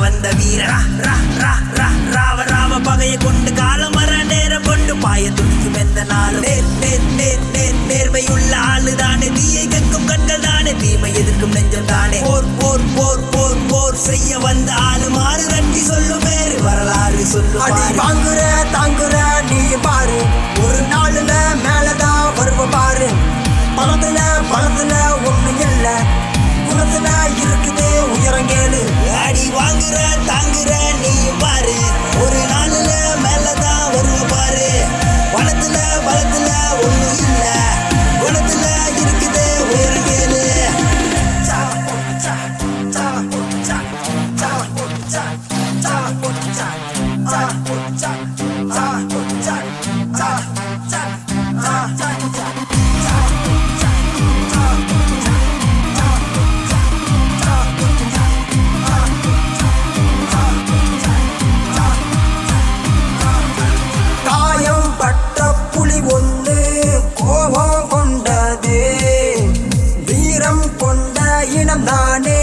வந்த வீர ராவ ராவ பகையை கொண்டு காலம் வர நேரம் கொண்டு பாய துணிக்கும் எந்த நாளும் நேர்மையுள்ள ஆளுதானே தீயை கக்கும் கண்கள் தானே தீமை எதிர்க்கும் நெஞ்சம் தானே போர் போர் போர் போர் போர் செய்ய வந்த ஆளு மாறு தட்டி சொல்லும் வேறு வரலாறு சொல்லும் தாங்குற நீ பாரு ஒரு நாளுல மேலதான் வருவ பாரு பணத்துல ஒண்ணு இல்ல குணத்துல இருக்குது உயரங்கேளு அடி வாங்குற தாங்குற நீ பாரு ஒரு நாளுல மேலதான் வருவ பாரு பணத்துல பலத்துல ஒண்ணும் இல்ல குணத்துல இருக்குது உயரங்கேளு தானே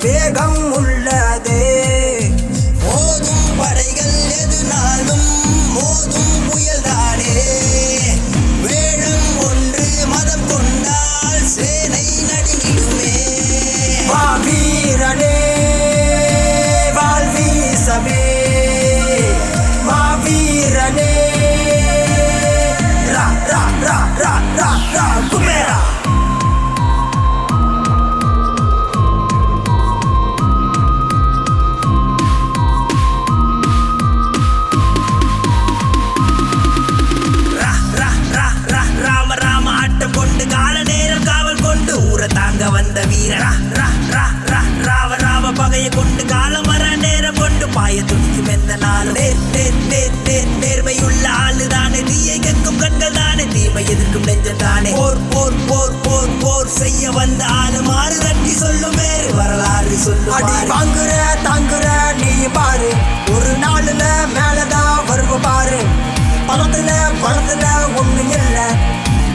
வேகம் உள்ளதே மோதும் படைகள் எதுனாலும் மோதும் புயல் தானே வேளம் ஒன்று மதம் கொண்டால் சேனை நடுங்கிடுமே வீரனே வாழ்வீசவே வீரனே குமேரா வந்த வீர ராவ ராவ பகையை கொண்டு காலம் வர நேரம் கொண்டு பாய துணிக்கும் எந்த நாளும் நேர்மையுள்ள ஆளுதானே தீயை கக்கும் கண்கள் தானே தீமை எதிர்க்கும் நெஞ்சம் தானே போர் போர் போர் போர் போர் செய்ய வந்த ஆளு மாறு தட்டி சொல்லும் வேறு வரலாறு சொல்லும் தாங்குற நீ பாரு ஒரு நாளுல மேலதான் வருவ பாரு பணத்துல ஒண்ணு இல்ல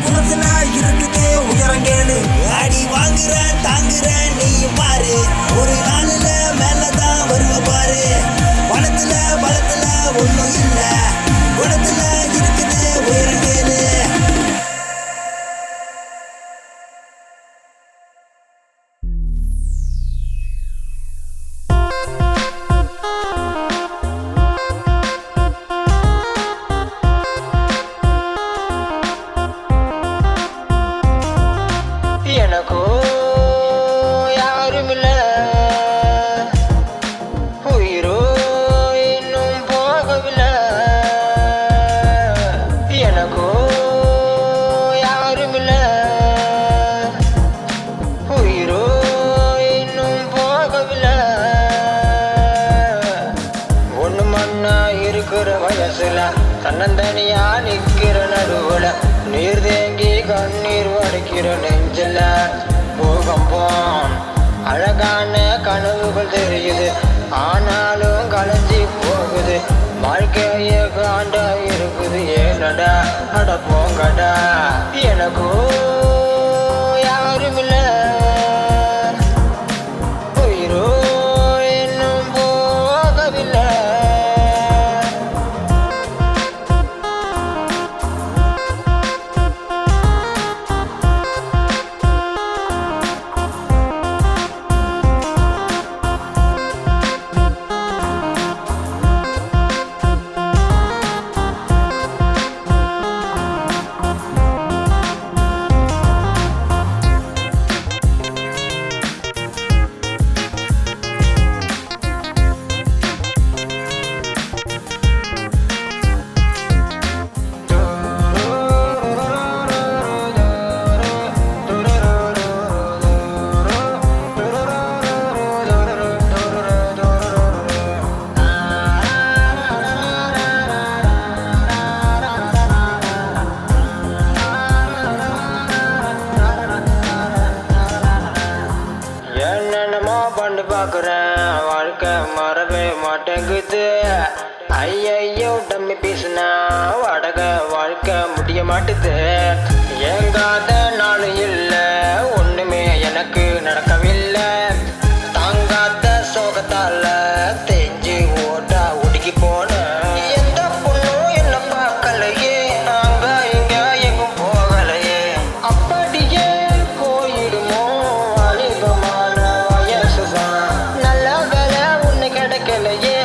குணத்துல இருக்குது உயரங்கேளு அடி வாங்குற தாங்குற நீ பாரு ஒரு நாளுல மேலதான் வருவ பாரு பணத்துல பலத்துல ஒண்ணும் இல்ல குணத்துல இருக்குது உயரங்கேளு தன்னந்தனியா நிக்கிற நடுவுல நீர் தேங்கி கண்ணீர் வடிக்கிற நெஞ்சில பூகம்பம் அழகான கனவுகள் தெரியுது ஆனாலும் கலைஞ்சி போகுது வாழ்க்கைய காண்டா இருக்குது ஏனடா அட போங்கடா எனக்கும் யாருமில்ல உயிரோ இன்னும் போகவில்லை பேசுனா வாடகை வாழ்க்கை முடிய மாட்டுது. ஏங்காத நாளும் இல்லை, ஒண்ணுமே எனக்கு நடக்கவில்லை. தாங்காத சோகத்தால தேஞ்சு ஓட்டா ஒடுக்கி போன. எந்த பொண்ணும் என்ன பார்க்கலையே, நாங்க இங்க எங்கும் போகலையே. அப்படியே போயிடுமோ வாலிபமான வயசுதான். நல்ல வேலை ஒண்ணு கிடைக்கலையே,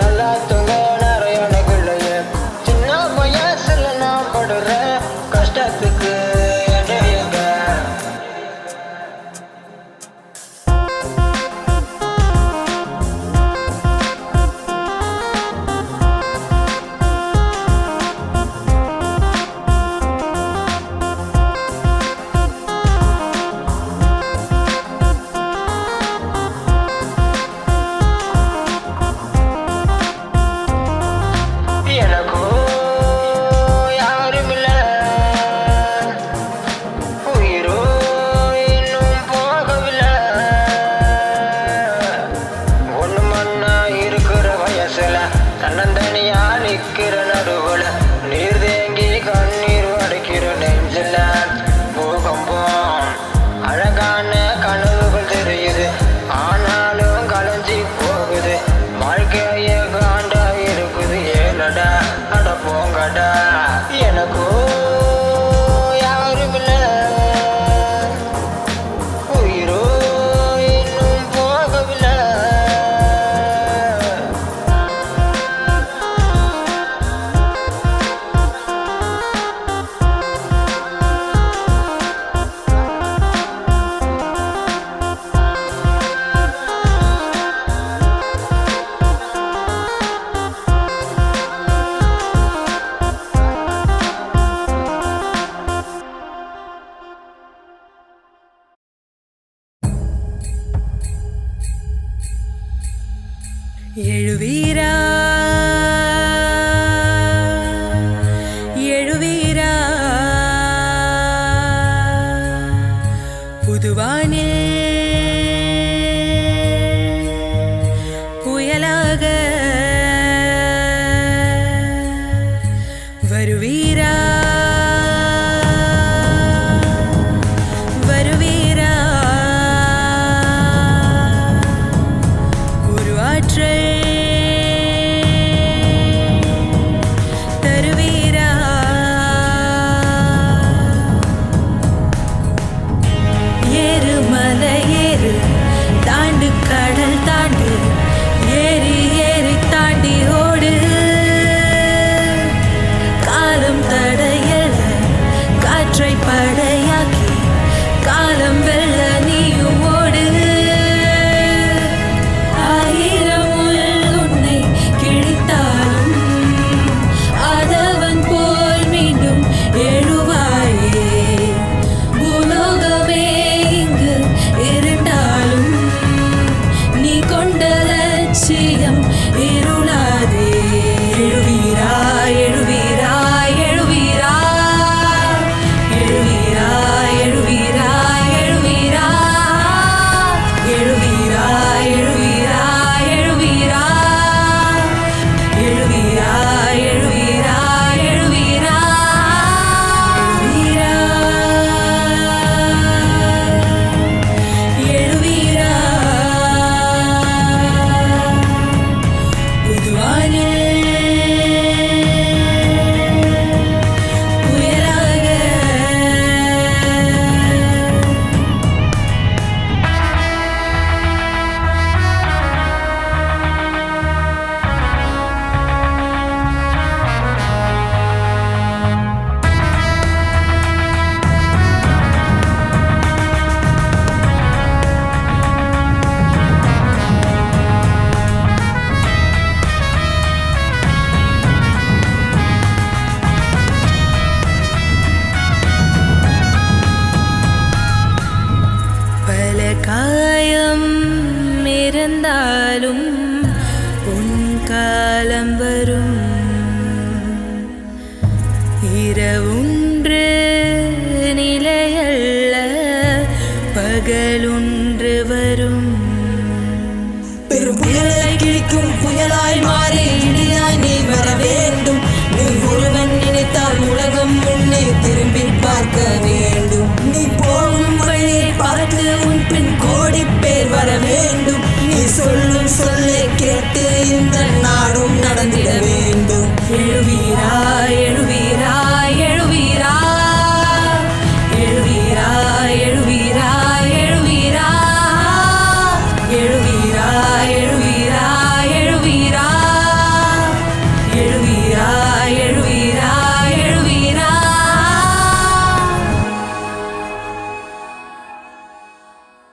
நல்லா தூங்க நிறைய இல்லையே. சின்ன வயசுல நான் படுற கஷ்டத்துக்கு இடையங்க. எனக்கோ யாருமில்ல, உயிரோ இன்னும் போகவில்லை. ஒண்ணு மண்ணா இருக்கிற வயசுல தன்னந்தனியா நிக்கிற நடுவுல நீர் தேங்கி கண்ணீர் வடிக்கிற நெஞ்சில பூகம்பம். அழகான கனவுகள் தெரியுது, ஆனாலும் கலைஞ்சி போகுது. வாழ்க்கைய காண்டா இருக்குது, ஏனடா அட போங்கடா. எனக்கோ யாருமில்ல, உயிரோ இன்னும் போகவில்லை. எழுவீரா எழுவீரா புதுவானில் புயலாக வருவீரா வருவீரா ஒரு ஆற்றல் தருவீரா ஏறு மலை ஏறு தாண்டு கடல் தாண்டு ஏறி ஏறி தாண்டி ஓடு காலம் தடையல காற்றை படையாக்கி காலம் வெல்ல நீயும் ஓடு ஆயிரம் முள் உன்னை கிழித்தாலும் ஆதவன் போல் மீண்டும் எழுவாயே பூலோகமே இங்கு இருண்டாலும் நீ கொண்ட லட்சியம் இருளாதே எழுவீரா எழுவீரா எழுவீரா எழுவீரா எழுவீரா எழுவீரா எழுவீரா எழுவீரா எழுவீரா எழுவீரா எழுவீரா எழுவீரா எழுவீரா புதுவானில் புயலாக பல காயம் இருந்தாலும் உன் காலம் வரும் இரவுன்று நிலையல்ல பகலொன்று வரும் பெரும் புயலை கிழிக்கும் புயலாய் மாறி